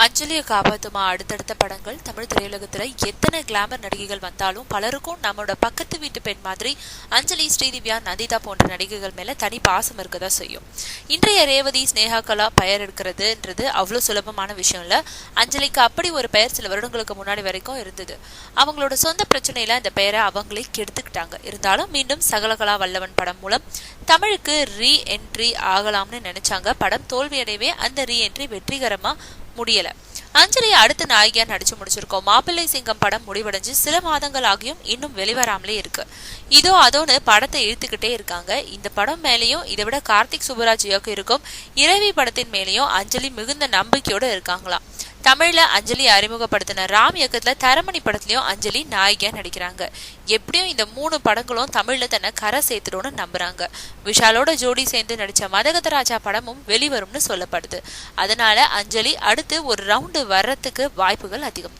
அஞ்சலியை காப்பாத்துமா அடுத்தடுத்த படங்கள். தமிழ் திரையுலகத்துல எத்தனை கிளாமர் நடிகைகள் வந்தாலும் பலருக்கும் நம்மளோட பக்கத்து வீட்டு பெண் மாதிரி அஞ்சலி, ஸ்ரீதிவ்யா, நந்திதா போன்ற நடிகைகள் மேல தனி பாசம் இருக்கதான் செய்யும். இன்றைய ரேவதி, ஸ்னேகா கலா பெயர் எடுக்கிறதுன்றது அவ்வளவு சுலபமான விஷயம் இல்ல. அஞ்சலிக்கு அப்படி ஒரு பெயர் சில வருடங்களுக்கு முன்னாடி வரைக்கும் இருந்தது. அவங்களோட சொந்த பிரச்சனையில அந்த பெயரை அவங்களே கெடுத்துக்கிட்டாங்க. இருந்தாலும் மீண்டும் சகலகலா வல்லவன் படம் மூலம் தமிழுக்கு ரீ என்ட்ரி ஆகலாம்னு நினைச்சாங்க. படம் தோல்வியடைவே அந்த ரீ என்ட்ரி வெற்றிகரமா முடியல. அஞ்சலி அடுத்த நாயகியா நடிச்சு முடிச்சிருக்கோம். மாப்பிள்ளை சிங்கம் படம் முடிவடைஞ்சு சில மாதங்கள் ஆகியும் இன்னும் வெளிவராமலே இருக்கு. இதோ அதோன்னு படத்தை இழுத்துக்கிட்டே இருக்காங்க. இந்த படம் மேலேயும் இதை விட கார்த்திக் சுப்புராஜ் இயக்கம் இருக்கும் இரவி படத்தின் மேலேயும் அஞ்சலி மிகுந்த நம்பிக்கையோட இருக்காங்களாம். தமிழ்ல அஞ்சலி அறிமுகப்படுத்தின ராம் இயக்கத்துல தரமணி படத்துலயும் அஞ்சலி நாயகியா நடிக்கிறாங்க. எப்படியும் இந்த 3 படங்களும் தமிழ்ல தன்னை கரை சேர்த்துடும்னு நம்புறாங்க. விஷாலோட ஜோடி சேர்ந்து நடிச்ச மதகதராஜா படமும் வெளிவரும்னு சொல்லப்படுது. அதனால அஞ்சலி அடுத்து ஒரு ரவுண்டு வர்றதுக்கு வாய்ப்புகள் அதிகம்.